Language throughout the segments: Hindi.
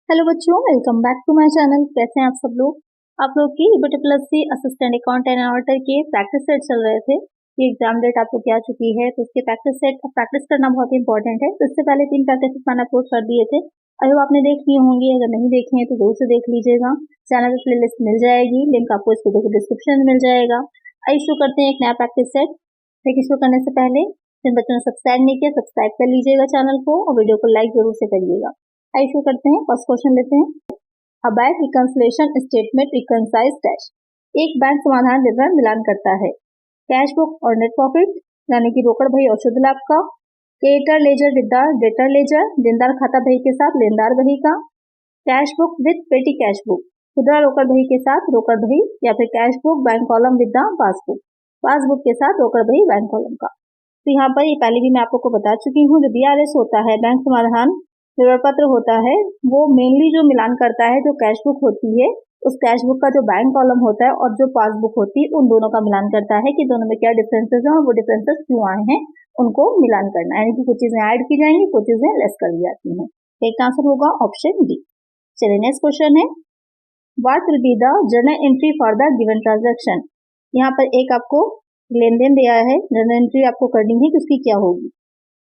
हेलो बच्चों, welcome back to my channel. कैसे हैं आप सब लोग। आप लोग की EBT+C assistant accountant and auditor के प्रैक्टिस सेट चल रहे थे। ये एग्जाम डेट आपको क्या चुकी है, तो उसके प्रैक्टिस सेट प्रैक्टिस करना बहुत इंपॉर्टेंट है। तो इससे पहले 3 प्रैक्टिस मैंने अपलोड कर दिए थे। अगर आपने देख लिए होंगी, अगर नहीं देखे हैं तो जरूर से देख लीजिएगा। चैनल पर प्लेलिस्ट मिल जाएगी, लिंक आपको इस वीडियो के डिस्क्रिप्शन में मिल जाएगा। आइए शुरू करते हैं एक नया प्रैक्टिस सेट। लेकिन शुरू करने से पहले जिन बच्चों ने सब्सक्राइब नहीं किया, सब्सक्राइब कर लीजिएगा चैनल को और वीडियो को लाइक जरूर से करिएगा। आइए शुरू करते हैं। फर्स्ट क्वेश्चन लेते हैं। A bank reconciliation statement reconciles dash। एक बैंक समाधान विवरण मिलान करता है कैश बुक और नेट प्रॉफिट, यानी कि रोकड़ बही और शुद्ध लाभ का, creditor ledger with debtor ledger, देनदार खाता बही के साथ लेनदार बही का, cash book with petty cash book, खुदरा रोकड़ बही के साथ रोकड़ बही, या फिर cash book bank column with passbook, passbook के साथ रोकड़ बही बैंक कॉलम का। तो यहाँ पर ये पहले भी मैं आपको बता चुकी हूँ, जो BRS होता है बैंक समाधान विवरण पत्र होता है, वो मेनली जो मिलान करता है, जो कैश बुक होती है उस कैश बुक का जो बैंक कॉलम होता है और जो पासबुक होती है, उन दोनों का मिलान करता है कि दोनों में क्या डिफरेंसेस हैं और वो डिफरेंसेस क्यों आए हैं, उनको मिलान करना है। यानी कि कुछ चीजें ऐड की जाएंगी, कुछ चीजें लेस कर दी जाती हैं। एक आंसर होगा ऑप्शन डी। चलिए नेक्स्ट क्वेश्चन है, what will be the journal entry for the given transaction. यहाँ पर एक आपको लेन देन दिया है, जर्नल एंट्री आपको करनी है कि उसकी क्या होगी।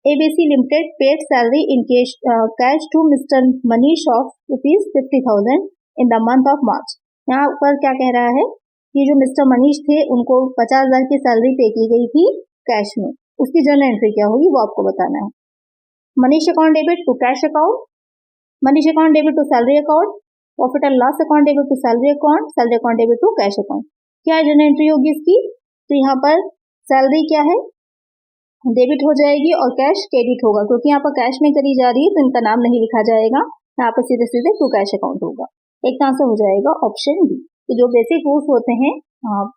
ABC Limited paid salary in cash to Mr. Manish of ₹50,000 in the month of March। यहाँ पर क्या कह रहा है कि जो मिस्टर मनीष थे उनको 50,000 की सैलरी पे की गई थी कैश में, उसकी जर्नल एंट्री क्या होगी वो आपको बताना है। Manish account debit to cash account, Manish account debit to salary account, profit and loss account debit to salary account, salary account debit to cash account. क्या जर्नल एंट्री होगी इसकी? तो यहाँ पर सैलरी क्या है, डेबिट हो जाएगी और कैश क्रेडिट होगा, क्योंकि यहाँ पर कैश में करी जा रही है तो इनका नाम नहीं लिखा जाएगा, यहाँ पर सीधे सीधे टू कैश अकाउंट होगा। एक आंसर हो जाएगा ऑप्शन डी। तो जो बेसिक रूल्स होते हैं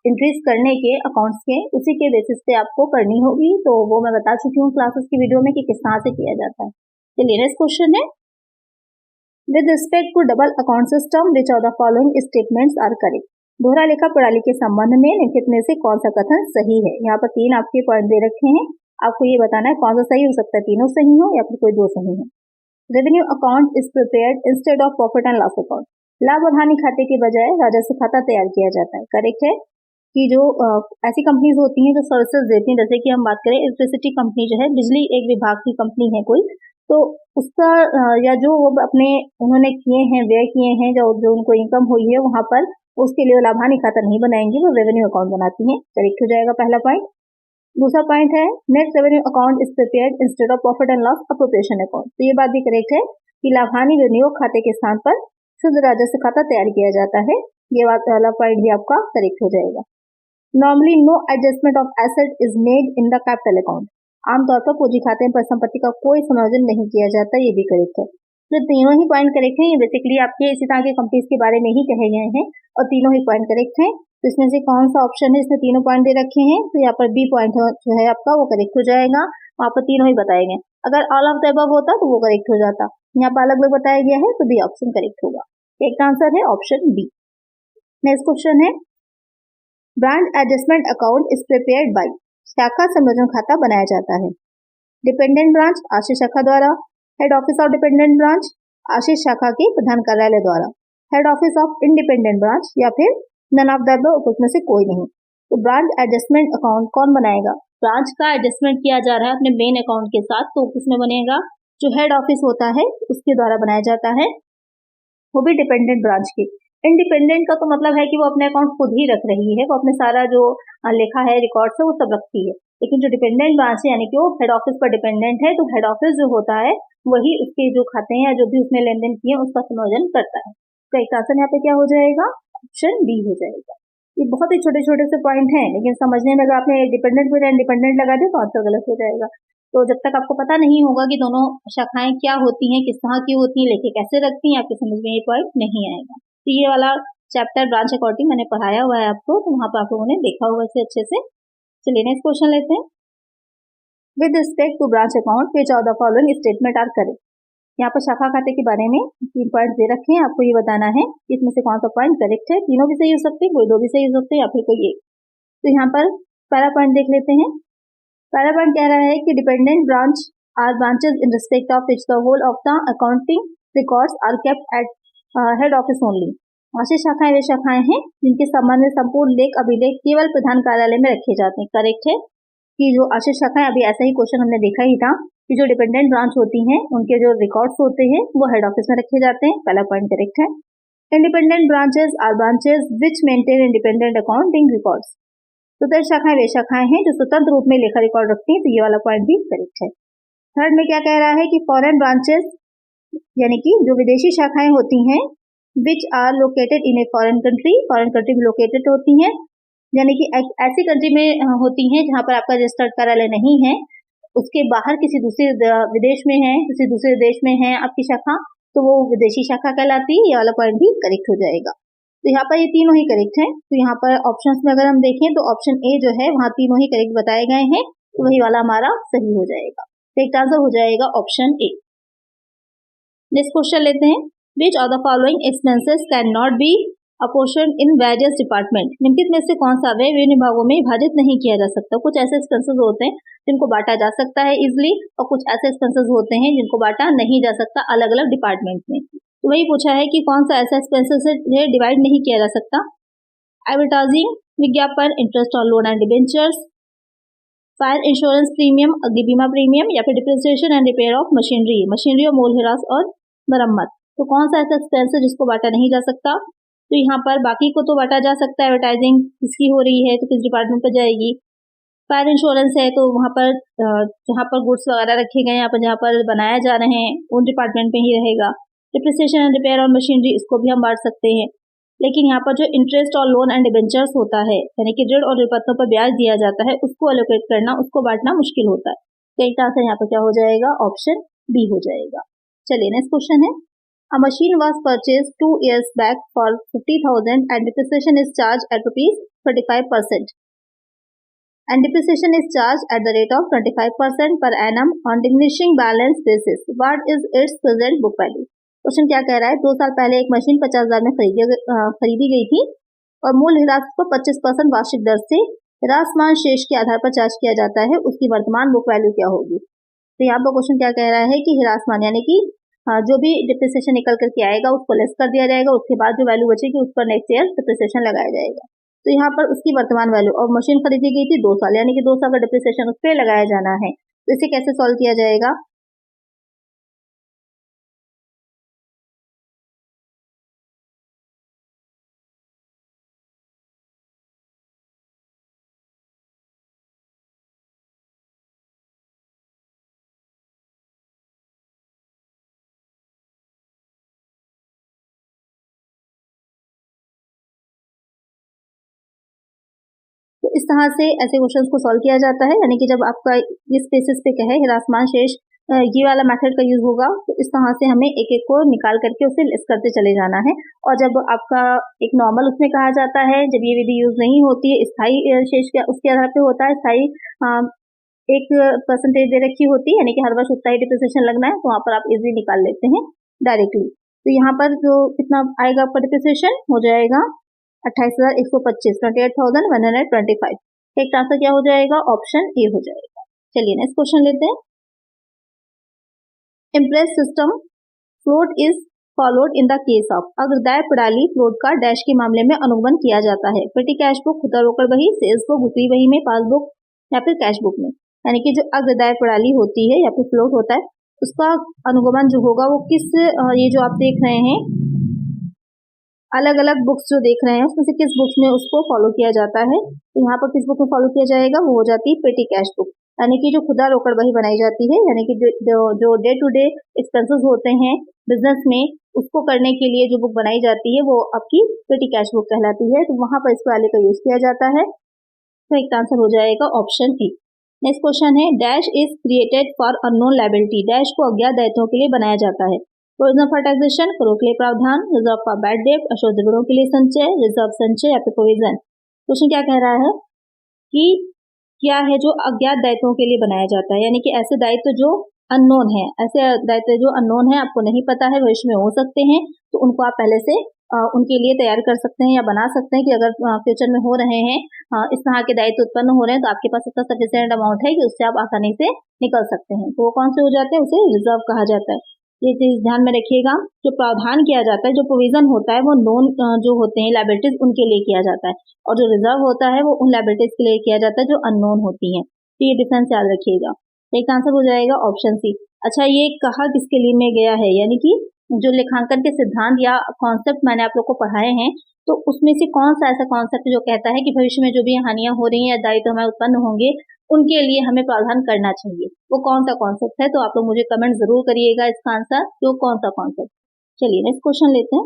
इंट्रीज करने के अकाउंट्स के, उसी के बेसिस पे आपको करनी होगी। तो वो मैं बता चुकी हूँ क्लासेस की वीडियो में कि किस तरह से किया जाता है। चलिए नेक्स्ट क्वेश्चन है, with respect to double account system which of the following statements are correct. दोहरा लेखा प्रणाली के संबंध में निम्नलिखित में से कौन सा कथन सही है। यहाँ पर 3 आपके पॉइंट दे रखे हैं, आपको ये बताना है कौन सा सही हो सकता है, तीनों सही हो या फिर कोई 2 सही हो। Revenue account is prepared instead of profit and loss account. लाभ और हानि खाते के बजाय राजस्व खाता तैयार किया जाता है। करेक्ट है कि जो ऐसी कंपनीज होती हैं जो सर्विसेज देती हैं, जैसे कि हम बात करें इलेक्ट्रिसिटी कंपनी जो है, बिजली एक विभाग की कंपनी है कोई, तो उसका या जो वो अपने उन्होंने किए हैं, व्यय किए हैं, जो उनको इनकम हुई है वहां पर, उसके लिए लाभ हानि खाता नहीं बनाएंगे, वो रेवेन्यू अकाउंट बनाती है। करेक्ट हो जाएगा पहला पॉइंट। दूसरा पॉइंट है, net revenue account is prepared instead of profit and loss appropriation account. तो ये बात भी करेक्ट है कि लाभ हानि विनियोग खाते के स्थान पर शुद्ध राजस्व खाता तैयार किया जाता है। ये बात वाला पॉइंट भी आपका करेक्ट हो जाएगा। Normally no adjustment of asset is made in the capital account. आमतौर पर पूंजी खाते में संपत्ति का कोई समायोजन नहीं किया जाता, ये भी करेक्ट है। तो तीनों ही पॉइंट करेक्ट हैं। ये बेसिकली आपके इसी तरह के कंपनीज के बारे में ही कहे गए हैं और तीनों ही पॉइंट करेक्ट हैं। तो इसमें से कौन सा ऑप्शन है, इसमें तीनों पॉइंट दे रखे हैं, तो यहाँ पर बी पॉइंट जो है आपका वो करेक्ट हो जाएगा। वहाँ पर तीनों ही बताए गए। अगर ऑल ऑफ द अबव होता तो वो करेक्ट हो जाता, यहाँ पर अलग अलग बताया गया है तो बी ऑप्शन करेक्ट होगा। एक आंसर है ऑप्शन बी। नेक्स्ट क्वेश्चन है, branch adjustment account is prepared by. शाखा संयोजन खाता बनाया जाता है। डिपेंडेंट ब्रांच आशीष शाखा द्वारा, head office of dependent branch आशीष शाखा के प्रधान कार्यालय द्वारा, head office of independent branch, या फिर नन ऑफ द अबव, उसमें से कोई नहीं। तो ब्रांच एडजस्टमेंट अकाउंट कौन बनाएगा? ब्रांच का एडजस्टमेंट किया जा रहा है अपने मेन अकाउंट के साथ, तो किसमें बनेगा? जो हेड ऑफिस होता है उसके द्वारा बनाया जाता है, वो भी डिपेंडेंट ब्रांच की। इंडिपेंडेंट का तो मतलब है कि वो अपने अकाउंट खुद ही रख रही है, वो अपने सारा जो लेखा है, रिकॉर्ड्स है, वो सब रखती है। लेकिन जो डिपेंडेंट ब्रांच है, यानी कि वो हेड ऑफिस पर डिपेंडेंट है, तो हेड ऑफिस जो होता है वही उसके जो खाते हैं या जो भी उसने लेन देन किए उसका समायोजन करता है। तो एक आंसर यहाँ पे क्या हो जाएगा? ऑप्शन बी हो जाएगा। ये बहुत ही छोटे छोटे से पॉइंट हैं, लेकिन समझने में अगर आपने डिपेंडेंट पर इंडिपेंडेंट लगा दिया तो आंसर गलत हो जाएगा। तो जब तक आपको पता नहीं होगा कि दोनों शाखाएं क्या होती हैं, किस तरह की होती हैं, लेके कैसे रखती हैं, आपके समझ में ये पॉइंट नहीं आएगा। तो ये वाला चैप्टर ब्रांच अकाउंटिंग मैंने पढ़ाया हुआ है आपको, तो वहां पर आप लोगों ने देखा होगा इसे अच्छे से। चलिए नेक्स्ट क्वेश्चन लेते हैं, with respect to branch account which of the following statement are correct. यहाँ पर शाखा खाते के बारे में 3 पॉइंट दे रखे हैं, आपको ये बताना है कि इसमें से कौन सा पॉइंट करेक्ट है। तीनों भी सही हो सकते हैं, कोई 2 भी सही हो सकते हैं, या फिर कोई एक। तो यहाँ पर पहला पॉइंट देख लेते हैं। पहला पॉइंट कह रहा है कि dependent branch are branches in respect of which the whole of the accounting records are kept at head office only. आश्रित शाखाएं वे शाखाएं हैं जिनके संबंध में संपूर्ण लेख अभिलेख केवल प्रधान कार्यालय में रखे जाते हैं। करेक्ट है कि जो आश्रित शाखाएं, अभी ऐसा ही क्वेश्चन हमने देखा ही था कि जो डिपेंडेंट ब्रांच होती हैं उनके जो रिकॉर्ड्स होते हैं वो हेड ऑफिस में रखे जाते हैं। पहला पॉइंट करेक्ट है। Independent branches are branches which maintain independent accounting records. स्वतंत्र शाखाएं वे शाखाएं हैं जो स्वतंत्र रूप में लेखा रिकॉर्ड रखती हैं, तो ये वाला पॉइंट भी करेक्ट है। थर्ड में क्या कह रहा है कि फॉरेन ब्रांचेस यानी कि जो विदेशी शाखाएं होती हैं which are located in a foreign country में लोकेटेड होती हैं, यानी कि ऐसी कंट्री में होती हैं जहां पर आपका रजिस्टर्ड कार्यालय नहीं है, उसके बाहर किसी दूसरे विदेश में है, किसी दूसरे देश में है आपकी शाखा, तो वो विदेशी शाखा कहलाती है। ये वाला पॉइंट भी करेक्ट हो जाएगा। तो यहाँ पर ये तीनों ही करेक्ट हैं। तो यहाँ पर ऑप्शंस में अगर हम देखें तो ऑप्शन ए जो है वहाँ तीनों ही करेक्ट बताए गए हैं, तो वही वाला हमारा सही हो जाएगा। करेक्ट आंसर हो जाएगा ऑप्शन ए। नेक्स्ट क्वेश्चन लेते हैं। Which of the following expenses can not be apportioned in various department. निम्नलिखित में से कौन सा व्यय विभिन्न विभागों में विभाजित नहीं किया जा सकता। कुछ ऐसे एक्सपेंसेस होते हैं जिनको बांटा जा सकता है इजिली, और कुछ ऐसे एक्सपेंसेस होते हैं जिनको बांटा नहीं जा सकता अलग अलग डिपार्टमेंट में। तो वही पूछा है कि कौन सा ऐसा एक्सपेंसेस है डिवाइड नहीं किया जा सकता। एडवर्टाइजिंग विज्ञापन, interest on loan and debentures, fire insurance premium, अग्नि बीमा प्रीमियम, या फिर depreciation and repair of machinery और मोल ह्रास और मरम्मत। तो कौन सा ऐसा एक्सपेंस है जिसको बांटा नहीं जा सकता। तो यहाँ पर बाकी को तो बांटा जा सकता है। एडवर्टाइजिंग किसकी हो रही है तो किस डिपार्टमेंट पर जाएगी। फायर इंश्योरेंस है तो वहाँ पर जहाँ पर गुड्स वगैरह रखे गए हैं, जहाँ पर बनाया जा रहे हैं उन डिपार्टमेंट में ही रहेगा। Depreciation and repair on machinery, इसको भी हम बांट सकते हैं। लेकिन यहाँ पर जो इंटरेस्ट और लोन एंड डिबेंचर्स होता है, यानी कि ऋण और रिपत्रों पर ब्याज दिया जाता है, उसको एलोकेट करना, उसको बांटना मुश्किल होता है। तो एक आंसर यहाँ पर क्या हो जाएगा, ऑप्शन बी हो जाएगा। चलिए नेक्स्ट क्वेश्चन है। A machine was purchased 2 years back for 50,000 and depreciation is charged at rupees 35%. And depreciation is charged at the rate of 25% per annum on diminishing balance basis. What is its present book value? Question क्या कह रहा है, 2 साल पहले एक मशीन 50,000 में खरीदी गई थी और मूल ह्रास को 25% वार्षिक दर से ह्रासमान शेष के आधार पर चार्ज किया जाता है। उसकी वर्तमान बुक वैल्यू क्या होगी। तो यहाँ पर क्वेश्चन क्या कह रहा है कि ह्रासमान यानी कि जो भी डिप्रिसिएशन निकल करके आएगा उसको लेस कर दिया जाएगा, उसके बाद जो वैल्यू बचेगी उस पर नेक्स्ट ईयर डिप्रिसिएशन लगाया जाएगा। तो यहाँ पर उसकी वर्तमान वैल्यू, और मशीन खरीदी गई थी 2 साल, यानी कि 2 साल का डिप्रिसिएशन उस पर लगाया जाना है। तो इसे कैसे सॉल्व किया जाएगा। तो इस तरह से ऐसे क्वेश्चंस को सॉल्व किया जाता है, यानी कि जब आपका इस बेसिस पे कहे ह्रासमान शेष, ये वाला मेथड का यूज होगा, तो इस तरह से हमें एक एक को निकाल करके उसे लेस करते चले जाना है। और जब आपका एक नॉर्मल उसमें कहा जाता है, जब ये विधि यूज नहीं होती है, स्थायी शेष उसके आधार पे होता है, स्थायी एक परसेंटेज दे रखी होती है, यानी कि हर वर्ष उतना ही डिप्रिसिएशन लगना है, तो वहाँ पर आप इजीली निकाल लेते हैं डायरेक्टली। तो यहाँ पर जो कितना आएगा आपका डिप्रिसिएशन हो जाएगा 28,125, 28,125। एक आंसर क्या हो जाएगा, ऑप्शन ए हो जाएगा। चलिए नेक्स्ट क्वेश्चन लेते हैं। Imprest system float is followed in the case of. अग्रदाय प्रणाली फ्लोट का डैश के मामले में अनुगमन किया जाता है। पेटी कैश बुक, खुदरा रोकड़ बही, सेल्स बुक, बिक्री बही में, पासबुक या फिर कैश बुक में। यानी कि जो अग्रदाय प्रणाली होती है या फिर फ्लोट होता है, उसका अनुगमन जो होगा वो किस, ये जो आप देख रहे हैं अलग अलग बुक्स जो देख रहे हैं उसमें से किस बुक्स में उसको फॉलो किया जाता है। तो यहाँ पर किस बुक में फॉलो किया जाएगा, वो हो जाती है पेटी कैश बुक, यानी कि जो खुदरा रोकड़ बही बनाई जाती है, यानी कि जो डे टू डे एक्सपेंसेस होते हैं बिजनेस में, उसको करने के लिए जो बुक बनाई जाती है वो आपकी पेटी कैश बुक कहलाती है। तो वहां पर इस वाले का यूज किया जाता है। तो एक आंसर हो जाएगा ऑप्शन ए। नेक्स्ट क्वेश्चन है, dash is created for unknown liability. Dash को अज्ञात दायित्वों के लिए बनाया जाता है। प्रोविजन फॉर टैक्सेशन, करों के लिए प्रावधान, रिजर्व फॉर बैड डेट, अशुद्ध ऋणों के लिए संचय, रिजर्व संचय या फिर प्रोविजन। क्वेश्चन क्या कह रहा है कि क्या है जो अज्ञात दायित्वों के लिए बनाया जाता है, यानी कि ऐसे दायित्व जो अननोन है, ऐसे दायित्व जो अननोन है, आपको नहीं पता है भविष्य में हो सकते हैं, तो उनको आप पहले से उनके लिए तैयार कर सकते हैं या बना सकते हैं कि अगर फ्यूचर में हो रहे हैं इस तरह के दायित्व उत्पन्न हो रहे हैं, तो आपके पास इतना सफिशिएंट अमाउंट है कि उससे आप आसानी से निकल सकते हैं। तो वो कौन से हो जाते हैं, उसे रिजर्व कहा जाता है। ये चीज ध्यान में रखिएगा। जो प्रावधान किया जाता है, जो प्रोविजन होता है वो नॉन जो होते हैं लायबिलिटीज उनके लिए किया जाता है, और जो रिजर्व होता है वो उन लायबिलिटीज के लिए किया जाता है जो अननोन होती हैं। तो ये डिफरेंस याद रखिएगा। एक आंसर हो जाएगा ऑप्शन सी। अच्छा, ये कहा किसके लिए में गया है, यानी कि जो लेखांकन के सिद्धांत या कॉन्सेप्ट मैंने आप लोग को पढ़ाए हैं, तो उसमें से कौन सा ऐसा कॉन्सेप्ट जो कहता है कि भविष्य में जो भी हानियां हो रही हैं या दायित्व हमें उत्पन्न होंगे उनके लिए हमें प्रावधान करना चाहिए, वो कौन सा कॉन्सेप्ट है। तो आप लोग मुझे कमेंट जरूर करिएगा इसका आंसर, जो कौन सा कॉन्सेप्ट। चलिए नेक्स्ट क्वेश्चन लेते हैं।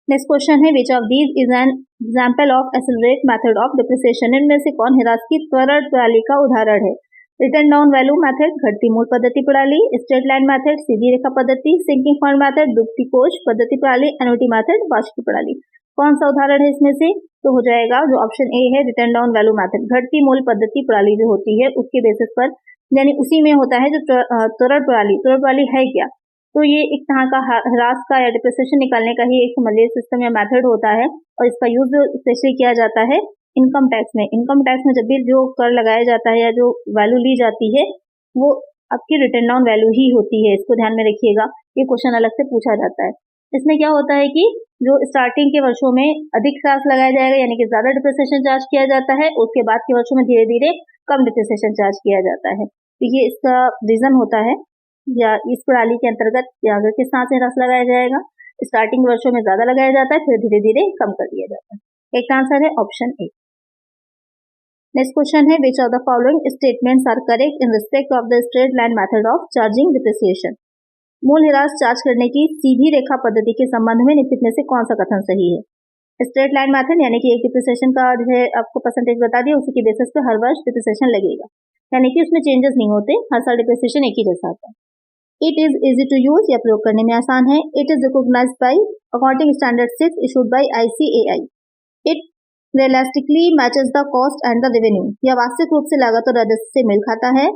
नेक्स्ट क्वेश्चन है, which of these is an example of accelerate method of depreciation. इनमें से कौन हिरास की त्वरण प्रणाली का उदाहरण है। रिटर्न डाउन वैल्यू मेथड, घटती मूल पद्धति प्रणाली, स्ट्रेट लाइन मेथड, सीधी रेखा पद्धति, सिंकिंग फंड मेथड, डूबती कोष पद्धति प्रणाली, एन्युटी मेथड, वार्षिक प्रणाली। कौन सा उदाहरण है इसमें से, तो हो जाएगा जो ऑप्शन ए है, रिटर्न डाउन वैल्यू मेथड। घटती मूल पद्धति प्रणाली जो होती है उसके बेसिस पर, यानी उसी में होता है जो त्वरण प्रणाली। त्वरण प्रणाली है क्या, तो ये एक तरह का ह्रास का या डिप्रिसिएशन निकालने का ही एक समझिए सिस्टम या मेथड होता है, और इसका यूज स्पेशली किया जाता है इनकम टैक्स में। इनकम टैक्स में जब भी जो कर लगाया जाता है या जो वैल्यू ली जाती है वो आपकी रिटर्न डाउन वैल्यू ही होती है, इसको ध्यान में रखिएगा। ये क्वेश्चन अलग से पूछा जाता है। इसमें क्या होता है कि जो स्टार्टिंग के वर्षों में अधिक ह्रास लगाया जाएगा, यानी कि ज्यादा डिप्रिसिएशन चार्ज किया जाता है, उसके बाद के वर्षों में धीरे धीरे कम डिप्रिसिएशन चार्ज किया जाता है। तो ये इसका रीजन होता है, या इस प्रणाली के अंतर्गत या अगर किस तरह से ह्रास लगाया जाएगा। स्टार्टिंग वर्षों में ज्यादा लगाया जाता है, फिर धीरे धीरे कम कर दिया जाता है। एक आंसर है ऑप्शन ए। नेक्स्ट क्वेश्चन है, which of the following statements are correct in respect of the straight line method of charging depreciation. मूल ह्रास चार्ज करने की सीधी रेखा पद्धति के संबंध में निम्नलिखित में से कौन सा कथन सही है। स्ट्रेट लाइन मेथड, यानी कि एक डिप्रिसिएशन का जो है आपको परसेंटेज बता दिया, उसी के बेसिस पे हर वर्ष डिप्रिसिएशन लगेगा, यानी कि उसमें चेंजेस नहीं होते, हर साल डिप्रिसिएशन एक ही जैसा आता है। It is easy to use, या प्रयोग करने में आसान है। It is recognised by accounting standard 6 issued by ICAI। It realistically matches the cost and the revenue, या वास्तविक रूप से लागत और राजस्व से मेल खाता है।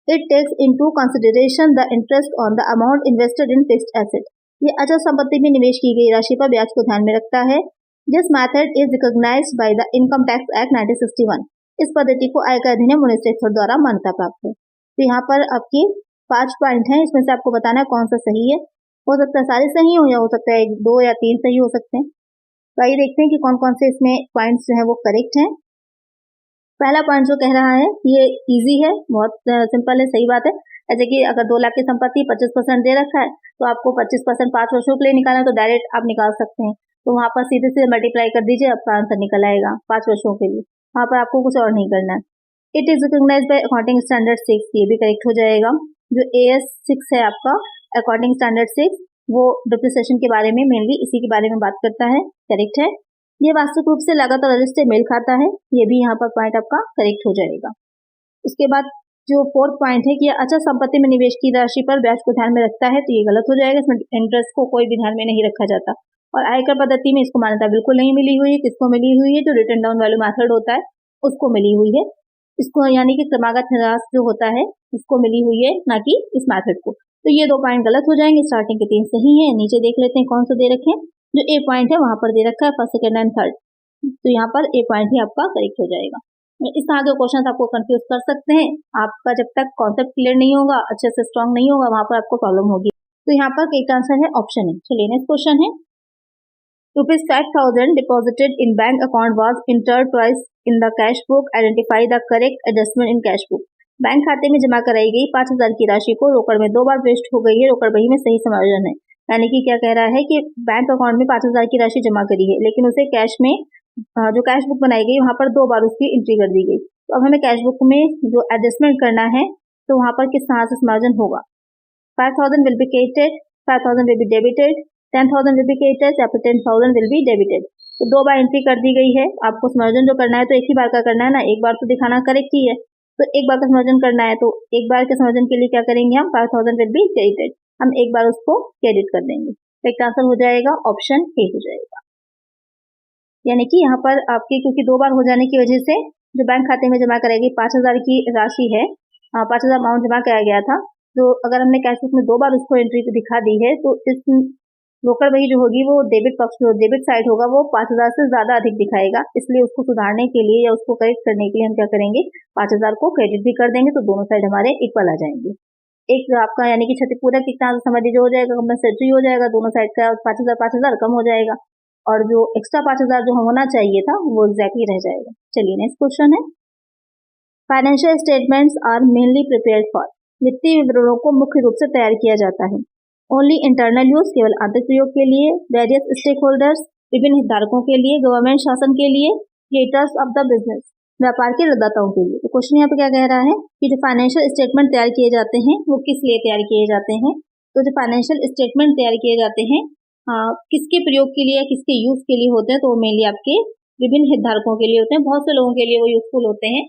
It takes into consideration the interest on the amount invested in fixed asset, ये अचल संपत्ति में निवेश की गई राशि पर ब्याज को ध्यान में रखता है। This method is recognised by the income tax act 1961, इस पद्धति को आयकर अधिनियम 1961 द्वारा मान्यता प्राप्त है। तो यहाँ पर आपकी 5 पॉइंट हैं, इसमें से आपको बताना है कौन सा सही है। हो सकता है सारे सही हो, या हो सकता है 2 या 3 सही हो सकते हैं। तो आइए देखते हैं कि कौन कौन से इसमें पॉइंट्स जो है वो करेक्ट हैं। पहला पॉइंट जो कह रहा है ये इजी है, बहुत सिंपल है, सही बात है। जैसे कि अगर 2 लाख की संपत्ति 25% दे रखा है, तो आपको 25% 5 वर्षों के लिए निकालना है, तो डायरेक्ट आप निकाल सकते हैं। तो वहां पर सीधे से मल्टीप्लाई कर दीजिए, आपका आंसर निकल आएगा 5 वर्षों के लिए। वहां पर आपको कुछ और नहीं करना है। It is recognised by accounting standard 6, ये भी करेक्ट हो जाएगा। जो AS 6 है आपका अकाउंटिंग स्टैंडर्ड 6, वो डिप्रिसिएशन के बारे में मेनली इसी के बारे में बात करता है, करेक्ट है। ये वास्तविक रूप से लागत और राजस्व से मेल खाता है, ये भी यहाँ पर पॉइंट आपका करेक्ट हो जाएगा। उसके बाद जो 4th पॉइंट है कि अचल संपत्ति में निवेश की राशि पर ब्याज को ध्यान में रखता है, तो ये गलत हो जाएगा। इसमें इंटरेस्ट को कोई भी ध्यान में नहीं रखा जाता, और आयकर पद्धति में इसको मान्यता बिल्कुल नहीं मिली हुई है। किसको मिली हुई है, जो रिटर्न डाउन वैल्यू मेथड होता है उसको मिली हुई है। इसको यानी कि क्रमागत ह्रास जो होता है उसको मिली हुई है, ना कि इस मेथड को। तो ये 2 पॉइंट गलत हो जाएंगे। स्टार्टिंग के 3 सही है। नीचे देख लेते हैं कौन सा दे रखे हैं। जो A पॉइंट है वहां पर दे रखा है फर्स्ट, सेकंड एंड थर्ड, तो यहाँ पर A पॉइंट ही आपका करेक्ट हो जाएगा। इस तरह के क्वेश्चन आपको कंफ्यूज कर सकते हैं। आपका जब तक कॉन्सेप्ट क्लियर नहीं होगा, अच्छे से स्ट्रांग नहीं होगा, वहां पर आपको प्रॉब्लम होगी। तो यहाँ पर करेक्ट आंसर है ऑप्शन ए। चलिए नेक्स्ट क्वेश्चन है, ₹5,000 deposited in bank account was entered twice in the cash book. Identify the correct adjustment in cash book. Bank खाते में जमा कराई गई 5,000 की राशि को रोकड़ में 2 बार पेस्ट हो गई है, रोकड़ बही में सही समायोजन है। यानी कि क्या कह रहा है कि बैंक अकाउंट में 5,000 की राशि जमा करी है, लेकिन उसे कैश में जो कैश बुक बनाई गई वहां पर 2 बार उसकी एंट्री कर दी गई। तो अब हमें कैश बुक में जो एडजस्टमेंट करना है, तो वहां पर किस तरह से समायोजन होगा। 5,000 will be credited, 5,000 will be debited, 10,000 will be credited, या फिर 10,000 will be debited। तो 2 बार एंट्री कर दी गई है। आपको समायोजन जो करना है तो एक ही बार का करना है ना, एक बार तो दिखाना करेक्ट ही है। तो एक बार का समायोजन करना है, तो एक बार के समायोजन के लिए क्या करेंगे हम, 5,000 will be credited, हम एक बार उसको क्रेडिट कर देंगे। तो एक आंसर हो जाएगा ऑप्शन ए हो जाएगा। यानी कि यहाँ पर आपके क्योंकि 2 बार हो जाने की वजह से जो बैंक खाते में जमा कराएगी 5,000 की राशि है, 5,000 अमाउंट जमा कराया गया था, तो अगर हमने कैश बुक में 2 बार उसको एंट्री दिखा दी है, तो इस रोकड़ बही जो होगी वो डेबिट पक्ष जो डेबिट साइड होगा वो 5,000 से ज्यादा अधिक दिखाएगा। इसलिए उसको सुधारने के लिए या उसको करेक्ट करने के लिए हम क्या करेंगे, 5,000 को क्रेडिट भी कर देंगे, तो दोनों साइड हमारे इक्वल आ जाएंगे। एक आपका यानी कि क्षतिपूरक कितना समझ जो हो जाएगा, कंपनसेटरी हो जाएगा, दोनों साइड का 5,000 कम हो जाएगा, और जो एक्स्ट्रा 5,000 जो होना चाहिए था वो एग्जैक्टली रह जाएगा। चलिए नेक्स्ट क्वेश्चन है, financial statements are mainly prepared for, वित्तीय विवरणों को मुख्य रूप से तैयार किया जाता है। ओनली इंटरनल यूज, केवल आंतरिक प्रयोग के लिए। वेरियस स्टेक होल्डर्स, विभिन्न हितधारकों के लिए। गवर्नमेंट, शासन के लिए। क्रिएटर्स ऑफ द बिजनेस, व्यापार के ऋणदाताओं के लिए। तो क्वेश्चन यहाँ पे क्या कह रहा है कि जो फाइनेंशियल स्टेटमेंट तैयार किए जाते हैं वो किस लिए तैयार किए जाते हैं। तो जो फाइनेंशियल स्टेटमेंट तैयार किए जाते हैं किसके प्रयोग के लिए, किसके यूज के लिए होते हैं, तो मेनली आपके विभिन्न हितधारकों के लिए होते हैं। बहुत से लोगों के लिए वो यूजफुल होते हैं,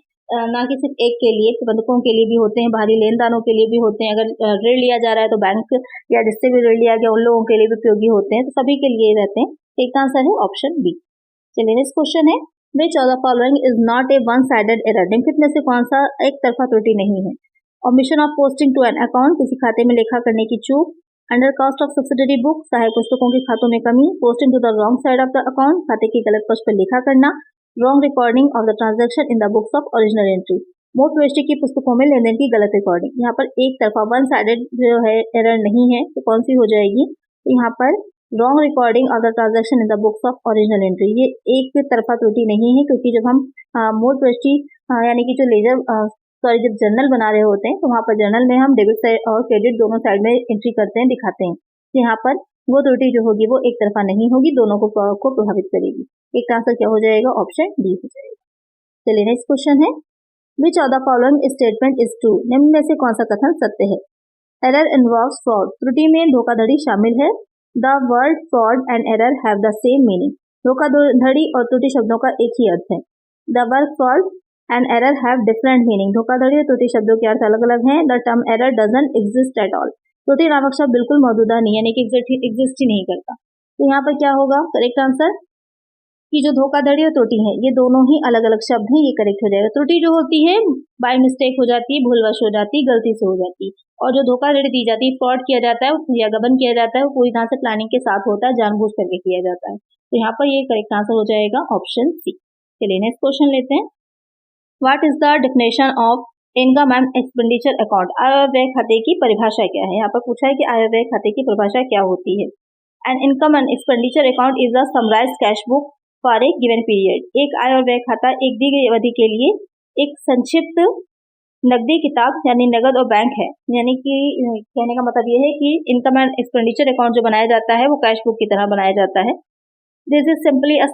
ना कि सिर्फ एक के लिए, प्रबंधकों के लिए भी होते हैं, बाहरी लेनदारों के लिए भी होते हैं। अगर ऋण लिया जा रहा है तो बैंक या जिससे भी ऋण लिया गया उन लोगों के लिए भी उपयोगी होते हैं, तो सभी के लिए रहते हैं। एक आंसर है ऑप्शन बी। चलिए नेक्स्ट क्वेश्चन है, which of the following is not a one sided error, निम्नलिखित में से कौन सा एक तरफा त्रुटि नहीं है। Omission of posting to an account, किसी खाते में लेखा करने की चूक। Undercast of subsidiary book, सहायक पुस्तकों के खातों में कमी। Posting to the wrong side of the account, खाते की गलत पक्ष पर लेखा करना। Wrong recording of the transaction in the books of original entry, मूल प्रविष्टि की पुस्तकों में लेन देन की गलत रिकॉर्डिंग। यहाँ पर एक तरफा वन साइडेड जो है एरर नहीं है, तो कौन सी हो जाएगी, तो यहाँ पर wrong recording of the transaction in the books of original entry, ये एक तरफा त्रुटि नहीं है, क्योंकि जब हम मूल प्रविष्टि यानी कि जो लेजर जब जर्नल बना रहे होते हैं तो वहाँ पर जर्नल में हम डेबिट साइड और क्रेडिट दोनों साइड में एंट्री करते हैं, दिखाते हैं। यहाँ पर वो त्रुटि जो होगी वो एक तरफा नहीं होगी, दोनों को प्रभावित करेगी। एक आंसर क्या हो जाएगा, ऑप्शन डी हो जाएगा। चलिए नेक्स्ट क्वेश्चन है, which of the following statement is true, निम्न में से कौन सा कथन सत्य है। एरर इन्वॉल्व्स फ्रॉड, त्रुटि में धोखाधड़ी शामिल है। The word fraud and error have the same meaning, धोखाधड़ी और त्रुटि शब्दों का एक ही अर्थ है। The word fraud and error have different meaning, धोखाधड़ी और त्रुटि शब्दों के अर्थ अलग अलग हैं। The term error doesn't exist at all, त्रुटि नामक शब्द बिल्कुल मौजूदा नहीं, यानी कि एग्जिस्ट ही नहीं करता। तो यहाँ पर क्या होगा करेक्ट आंसर, कि जो धोखाधड़ी और त्रुटि है ये दोनों ही अलग अलग शब्द हैं, ये करेक्ट हो जाएगा। त्रुटि जो होती है बाय मिस्टेक हो जाती है, भूलवश हो जाती है, गलती से हो जाती है, और जो धोखाधड़ी दी जाती है, फ्रॉड किया जाता है या गबन किया जाता है, वो पूरी तरह से प्लानिंग के साथ होता है, जानबूझ करके किया जाता है। तो यहाँ पर ये करेक्ट आंसर हो जाएगा ऑप्शन सी। चलिए नेक्स्ट क्वेश्चन लेते हैं, what is the definition of income and expenditure account, आय और व्यय खाते की परिभाषा क्या है। यहाँ पर पूछा है कि आय और व्यय खाते की परिभाषा क्या होती है। And income and expenditure account is the summarised cash book for a given period, एक आय और व्यय खाता एक दी गई अवधि के लिए एक संक्षिप्त नकदी किताब यानी नगद और बैंक है। यानी कि कहने का मतलब ये है कि इनकम एंड एक्सपेंडिचर अकाउंट जो बनाया जाता है वो कैश बुक की तरह बनाया जाता है। This is simply a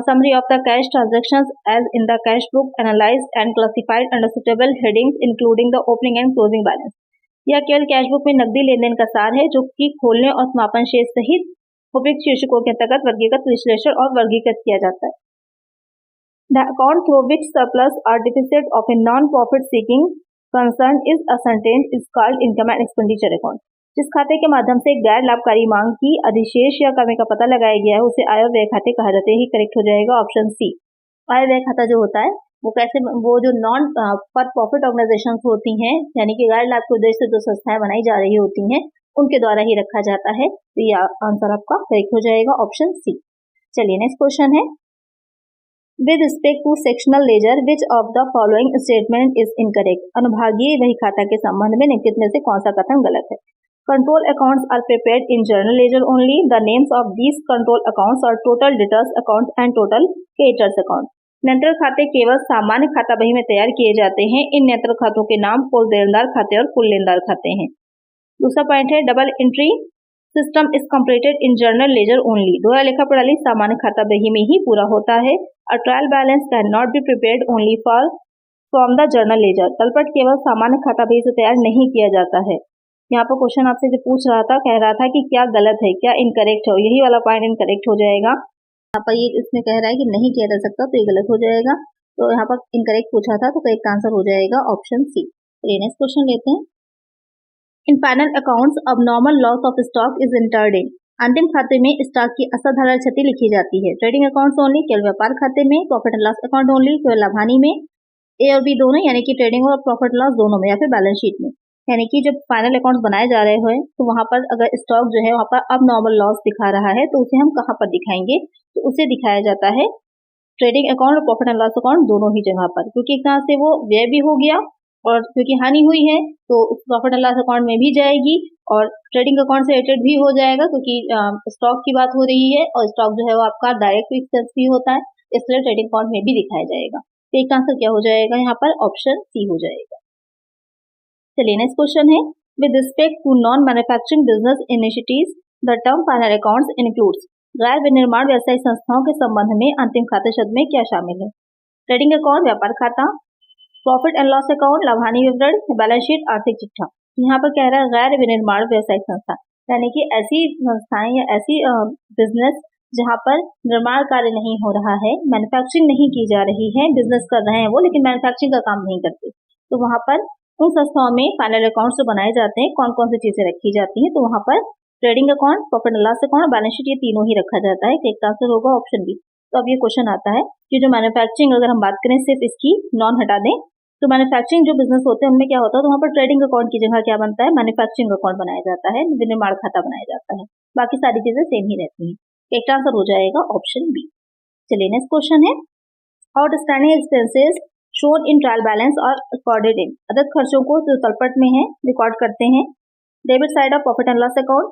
summary of the cash transactions as in the cash book, analyzed and classified under suitable headings including the opening and closing balance। यह केवल कैश बुक में नकदी लेन देन का सार है जो कि खोलने और समापन शेष सहित उपयुक्त शीर्षकों के अंतर्गत वर्गीकृत, विश्लेषण और वर्गीकृत किया जाता है। The account through which surplus or deficit of a non-profit seeking concern is ascertained is called income and expenditure account। जिस खाते के माध्यम से गैर लाभकारी मांग की अधिशेष या कमी का पता लगाया गया है उसे आय और व्यय खाते कहा जाते हैं। ही करेक्ट हो जाएगा ऑप्शन सी। आय व्यय खाता जो होता है वो कैसे, वो जो नॉन फॉर प्रॉफिट ऑर्गेनाइजेशन होती हैं, यानी कि गैर लाभ के उद्देश्य से जो संस्थाएं बनाई जा रही होती हैं उनके द्वारा ही रखा जाता है। तो यह आंसर आपका करेक्ट हो जाएगा ऑप्शन सी। चलिए नेक्स्ट क्वेश्चन है, with respect to sectional ledger which of the following statement is incorrect, अनुभागीय वही खाता के संबंध में निम्नलिखित में से कौन सा कथन गलत है। Control accounts are prepared in journal ledger only, the names of these control accounts और total debtors account and total creditors account. नियंत्रण खाते केवल सामान्य खाता बही में तैयार किए जाते हैं। इन नियंत्रण खातों के नाम कुल देनदार खाते और कुल लेनदार खाते हैं। दूसरा पॉइंट है, double entry system is completed in journal ledger only, दोहरा लेखा प्रणाली सामान्य खाता बही में ही पूरा होता है। A trial balance can not be prepared only from the journal ledger, तलपट केवल सामान्य खाता बही से तैयार नहीं किया जाता है। यहाँ पर क्वेश्चन आपसे जो पूछ रहा था, कह रहा था कि क्या गलत है, क्या इनकरेक्ट है, यही वाला पॉइंट इनकरेक्ट हो जाएगा। यहाँ पर ये इसमें कह रहा है कि नहीं किया जा सकता, तो ये गलत हो जाएगा। तो यहाँ पर इनकरेक्ट पूछा था, तो करेक्ट आंसर हो जाएगा ऑप्शन सी। नेक्स्ट क्वेश्चन लेते हैं, in final accounts abnormal loss of stock is entered इन, अंतिम खाते में स्टॉक की असाधारण क्षति लिखी जाती है। ट्रेडिंग अकाउंट्स ओनली, केवल व्यापार खाते में। Profit and loss account only, केवल लाभानी में। ए और बी दोनों, यानी कि ट्रेडिंग और प्रॉफिट लॉस दोनों में, या फिर बैलेंस शीट में। यानी कि जब फाइनल अकाउंट्स बनाए जा रहे हैं तो वहां पर अगर स्टॉक जो है वहां पर अब नॉर्मल लॉस दिखा रहा है तो उसे हम कहां पर दिखाएंगे, तो उसे दिखाया जाता है ट्रेडिंग अकाउंट और प्रॉफिट एंड लॉस अकाउंट दोनों ही जगह पर, क्योंकि एक तरह से वो व्यय भी हो गया और क्योंकि हानि हुई है तो प्रॉफिट एंड लॉस अकाउंट में भी जाएगी और ट्रेडिंग अकाउंट से रिलेटेड भी हो जाएगा, क्योंकि स्टॉक की बात हो रही है और स्टॉक जो है वो आपका डायरेक्ट एक्सपेंस भी होता है, इसलिए ट्रेडिंग अकाउंट में भी दिखाया जाएगा। तो एक आंसर क्या हो जाएगा यहाँ पर, ऑप्शन सी हो जाएगा। चलिए नेक्स्ट क्वेश्चन है, with respect to non manufacturing business initiatives the term final accounts includes. गैर विनिर्माण व्यवसायिक संस्थाओं के संबंध में अंतिम खाते शब्द में क्या शामिल है? ट्रेडिंग अकाउंट व्यापार खाता, प्रॉफिट एंड लॉस अकाउंट लाभानी विवरण, बैलेंस शीट आर्थिक चिट्ठा। यहाँ पर कह रहा है गैर विनिर्माण व्यवसायिक संस्था, यानी कि ऐसी संस्थाएं या ऐसी बिजनेस जहाँ पर निर्माण कार्य नहीं हो रहा है, मैन्युफैक्चरिंग नहीं की जा रही है, बिजनेस कर रहे हैं वो लेकिन मैन्युफैक्चरिंग का काम नहीं करते, तो वहाँ पर उन संस्थाओं में फाइनल अकाउंट्स जो बनाए जाते हैं कौन कौन सी चीजें रखी जाती हैं, तो वहाँ पर trading account, profit and loss account, balance sheet, ये तीनों ही रखा जाता है। एक आंसर होगा ऑप्शन बी। तो अब ये क्वेश्चन आता है कि जो मैन्युफैक्चरिंग, अगर हम बात करें सिर्फ इसकी नॉन हटा दें, तो मैन्युफैक्चरिंग जो बिजनेस होते हैं उनमें क्या होता है, तो वहाँ पर ट्रेडिंग अकाउंट की जगह क्या बनता है, मैन्युफैक्चरिंग अकाउंट बनाया जाता है, विनिर्माण खाता बनाया जाता है, बाकी सारी चीजें सेम ही रहती हैं। एक आंसर हो जाएगा ऑप्शन बी। चलिए नेक्स्ट क्वेश्चन है, outstanding expenses shown in trial balance और रिकॉर्डेड इन। अदद खर्चों को जो तलपट में है रिकॉर्ड करते हैं। Debit side of profit and loss account,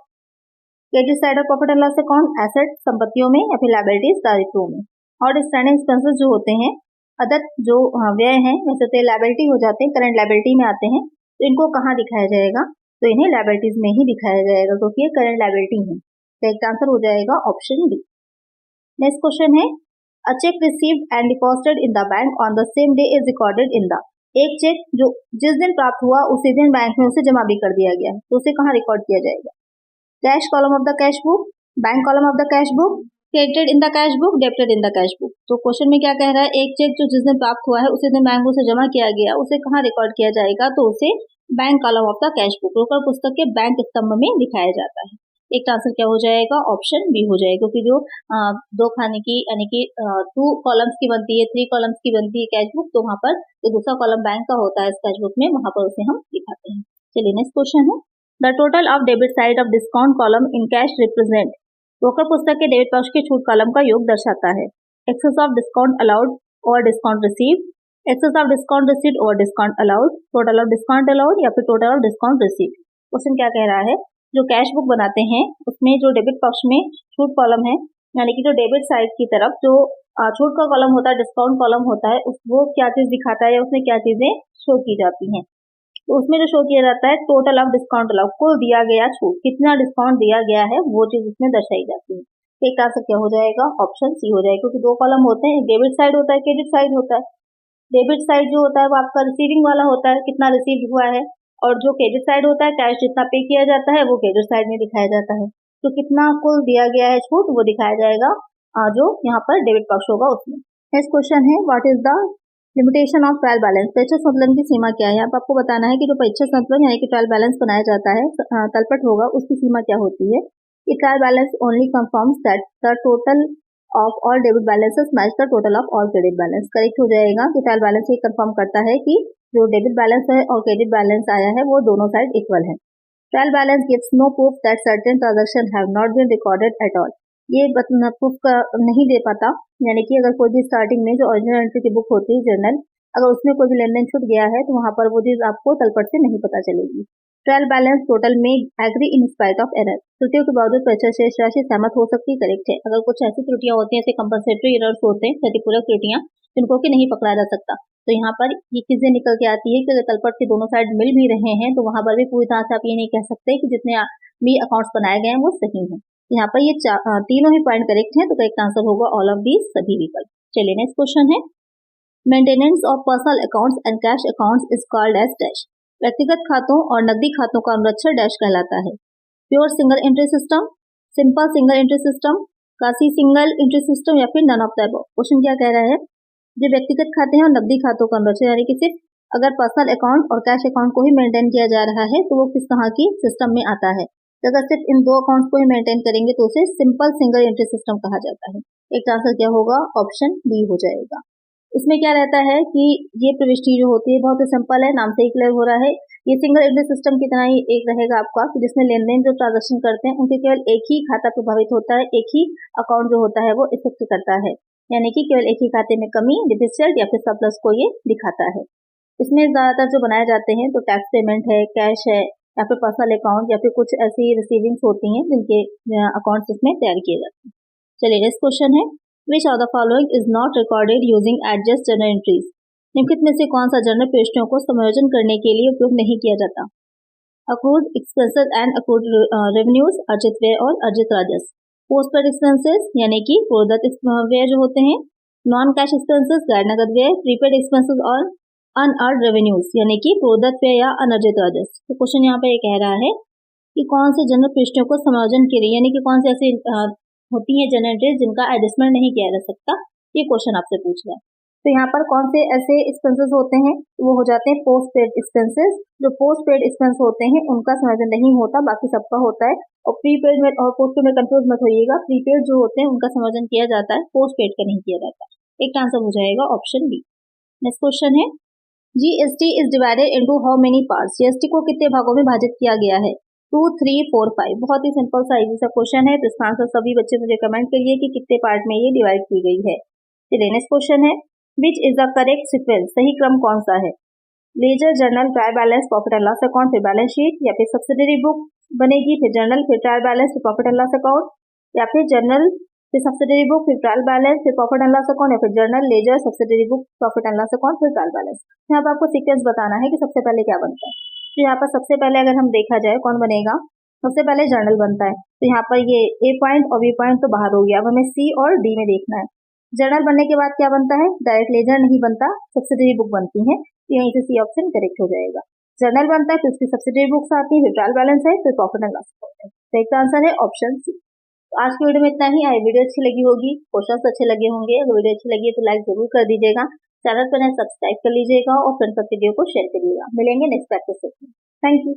credit side of profit and loss account, asset संपत्तियों में या फिर लायबिलिटीज दायित्वों में। आउटस्टैंडिंग एक्सपेंसेस जो होते हैं, अदद जो व्यय हैं, वैसे तो लायबिलिटी हो जाते हैं, करंट लायबिलिटी में आते हैं, तो इनको कहाँ दिखाया जाएगा, तो इन्हें लायबिलिटीज में ही दिखाया जाएगा क्योंकि ये करंट लायबिलिटी है। तो एक आंसर हो जाएगा ऑप्शन डी। नेक्स्ट क्वेश्चन है, a cheque received and deposited in the bank on the same day is recorded in the. एक चेक जो जिस दिन प्राप्त हुआ उसी दिन बैंक में उसे जमा भी कर दिया गया है, तो उसे कहाँ रिकॉर्ड किया जाएगा? Cash column of the cash book, bank column of the cash book, credited in the cash book, debited in the cash book. तो क्वेश्चन में क्या कह रहा है, एक चेक जो जिस दिन प्राप्त हुआ है उसी दिन बैंक में उसे जमा किया गया, उसे कहाँ रिकॉर्ड किया जाएगा, तो उसे bank column of the cash book, रोकड़ पुस्तक के बैंक स्तंभ में दिखाया जाता है। एक आंसर क्या हो जाएगा, ऑप्शन बी हो जाएगा, क्योंकि जो दो खाने की यानी कि 2 कॉलम्स की बनती है, 3 कॉलम्स की बनती है कैश बुक, तो वहाँ पर जो दूसरा कॉलम बैंक का होता है इस कैश बुक में, वहाँ पर उसे हम दिखाते हैं। चलिए नेक्स्ट क्वेश्चन है, the total of debit side of discount column in cash represent. रोकड़ पुस्तक के डेबिट पक्ष के छूट कॉलम का योग दर्शाता है। एक्सेस ऑफ डिस्काउंट अलाउड और discount received, excess of discount received और discount allowed, total of discount allowed या फिर total of discount received. Question क्या कह रहा है, जो कैश बुक बनाते हैं उसमें जो डेबिट पक्ष में छूट कॉलम है, यानी कि जो डेबिट साइड की तरफ जो छूट का कॉलम होता है, डिस्काउंट कॉलम होता है, वो क्या चीज दिखाता है या उसमें क्या चीजें शो की जाती हैं, तो उसमें जो शो किया जाता है टोटल ऑफ डिस्काउंट अलाउड, कुल दिया गया छूट, कितना डिस्काउंट दिया गया है वो चीज उसमें दर्शाई जाती है। एक आंसर क्या हो जाएगा, ऑप्शन सी हो जाएगा, क्योंकि 2 कॉलम होते हैं, डेबिट साइड होता है, क्रेडिट साइड होता है। डेबिट साइड जो होता है वो आपका रिसीविंग वाला होता है, कितना रिसीव हुआ है, और जो क्रेडिट साइड होता है, कैश जितना पे किया जाता है वो क्रेडिट साइड में दिखाया जाता है, तो कितना कुल दिया गया है छूट वो दिखाया जाएगा जो यहाँ पर डेबिट पक्ष होगा उसमें। नेक्स्ट क्वेश्चन है, what is the limitation of trial balance. परीक्षा संतुलन की सीमा क्या है? यहाँ पर आपको बताना है कि जो परीक्षा संतुलन यानी कि ट्रायल बैलेंस बनाया जाता है, तलपट होगा, उसकी सीमा क्या होती है। कि trial balance only confirms that the total of all debit balances match the total of all credit balance. Correct हो जाएगा कि ट्रायल बैलेंस ये कंफर्म करता है कि जो डेबिट बैलेंस है और क्रेडिट बैलेंस आया है वो दोनों साइड इक्वल है। Trial balance gives no proof that certain transaction have not been recorded at all. ये प्रूफ नहीं दे पाता, यानी कि अगर कोई भी स्टार्टिंग में जो ओरिजिनल एंट्री की बुक होती है जर्नल, अगर उसमें कोई भी लेन देन छूट गया है तो वहां पर वो चीज आपको तलपट से नहीं पता चलेगी। ट्रायल बैलेंस टोटल में agree in spite of error. त्रुटियों के बावजूद परीक्षा शेष राशि सहमत हो सकती है, करेक्ट है। अगर कुछ ऐसी त्रुटियां होती हैं, जैसे कंपनसेटरी एरर्स होते हैं, क्षतिपूरक त्रुटियां, जिनको कि नहीं पकड़ा जा सकता, तो यहाँ पर ये चीजें निकल के आती है कि अगर तलपट के दोनों साइड मिल भी रहे हैं तो वहां पर भी पूरी तरह से आप ये नहीं कह सकते कि जितने भी अकाउंट्स बनाए गए हैं वो सही हैं। यहाँ पर ये तीनों ही पॉइंट करेक्ट हैं, तो करेक्ट आंसर होगा ऑल ऑफ दीज, सभी विकल्प। चलिए नेक्स्ट क्वेश्चन है, maintenance of personal accounts and cash accounts is called as dash. व्यक्तिगत खातों और नकदी खातों का अनुरक्षण डैश कहलाता है। Pure single entry system, simple single entry system, quasi single entry system या फिर none of the above. Question क्या कह रहा है, जो व्यक्तिगत खाते हैं और नकदी खातों का अनुरक्षण, यानी कि सिर्फ अगर पर्सनल अकाउंट और कैश अकाउंट को ही मेंटेन किया जा रहा है तो वो किस तरह की सिस्टम में आता है। तो अगर सिर्फ इन 2 अकाउंट्स को ही मेंटेन करेंगे तो उसे सिंपल सिंगल एंट्री सिस्टम कहा जाता है। एक आंसर क्या होगा, ऑप्शन बी हो जाएगा। इसमें क्या रहता है कि ये प्रविष्टि जो होती है बहुत ही सिंपल है, नाम से ही क्लियर हो रहा है। ये सिंगल एंट्री सिस्टम की तरह ही एक रहेगा आपका, जिसमें लेन देन जो ट्रांजेक्शन करते हैं उनके केवल एक ही खाता प्रभावित होता है, एक ही अकाउंट जो होता है वो इफेक्ट करता है, यानी कि केवल एक ही खाते में कमी, डिफिसिट या फिर सरप्लस को ये दिखाता है। इसमें ज़्यादातर जो बनाए जाते हैं तो टैक्स पेमेंट है, कैश है, या फिर पर्सनल अकाउंट, या फिर कुछ ऐसी रिसीविंग्स होती हैं जिनके अकाउंट्स इसमें तैयार किए जाते हैं। चलिए नेक्स्ट क्वेश्चन है, which of the following is not recorded using adjust journal entries. निम्नलिखित में से कौन सा जर्नल प्रविष्टियों को समायोजन करने के लिए उपयोग नहीं किया जाता? Accrued expenses and accrued revenues, अर्जित व्यय और अर्जित राजस्व। पोस्ट पेड एक्सपेंसेस यानी कि पूर्वदत्त व्यय जो होते हैं, नॉन कैश एक्सपेंसेस गैर नगद व्यय, प्रीपेड एक्सपेंसेस और अनअर्न्ड रेवेन्यूज यानी कि पूर्वदत्त व्यय या अनर्जित राजस्व। तो क्वेश्चन यहाँ पे ये कह रहा है कि कौन से जनरल प्रविष्टियों को समायोजन के लिए यानी कि कौन से ऐसी होती है जनरल एंट्रीज जिनका एडजस्टमेंट नहीं किया जा सकता, ये क्वेश्चन आपसे पूछ रहा है। तो यहाँ पर कौन से ऐसे एक्सपेंसेस होते हैं, वो हो जाते हैं पोस्ट पेड एक्सपेंसेस। जो पोस्ट पेड एक्सपेंस होते हैं उनका समायोजन नहीं होता, बाकी सबका होता है। और प्रीपेड में और पोस्ट पेड में कंफ्यूज मत होइएगा, प्रीपेड जो होते हैं उनका समायोजन किया जाता है, पोस्ट पेड का नहीं किया जाता। एक आंसर हो जाएगा ऑप्शन बी। नेक्स्ट क्वेश्चन है, GST is divided into how many parts. GST को कितने भागों में विभाजित किया गया है? 2, 3, 4, 5। बहुत ही सिंपल सा इजी सा क्वेश्चन है, तो इसका आंसर सभी बच्चे मुझे कमेंट करिए कि कितने पार्ट में ये डिवाइड की गई है। चलिए नेक्स्ट क्वेश्चन है, which is the correct sequence. सही क्रम कौन सा है? Ledger, journal, trial balance, profit and loss account, फिर बैलेंस शीट, या फिर सब्सिडरी बुक बनेगी, फिर जर्नल, फिर ट्रायल बैलेंस, फिर प्रॉफिट एंड लॉस अकाउंट, या फिर जर्नल, फिर सब्सिडरी बुक, फिर ट्रायल बैलेंस, फिर प्रॉफिट एंड लॉस अकाउंट, या फिर journal, ledger, subsidiary book, profit and loss account, फिर ट्रायल बैलेंस। यहाँ पर आपको सीक्वेंस बताना है कि सबसे पहले क्या बनता है। तो यहाँ पर सबसे पहले अगर हम देखा जाए कौन बनेगा, सबसे पहले जर्नल बनता है। तो यहाँ पर ये ए पॉइंट और बी पॉइंट तो बाहर हो गया, अब हमें सी और डी में देखना है। जर्नल बनने के बाद क्या बनता है? डायरेक्ट लेजर नहीं बनता, सब्सिडरी बुक बनती है। तो यहीं से सी ऑप्शन करेक्ट हो जाएगा। जर्नल बनता है, फिर उसकी सब्सिडरी बुक्स आती है, फिर ट्रायल बैलेंस है, फिर प्रॉफिट एंड लॉस अकाउंट है। तो इसका आंसर है ऑप्शन सी। तो आज की वीडियो में इतना ही। आई वीडियो अच्छी लगी होगी, क्वेश्चंस अच्छे लगे होंगे। अगर वीडियो अच्छी लगी है तो लाइक जरूर कर दीजिएगा, चैनल पर सब्सक्राइब कर लीजिएगा और फ्रेंड्स तक वीडियो को शेयर करिएगा। मिलेंगे नेक्स्ट प्रैक्टिस सेशन में। Thank you.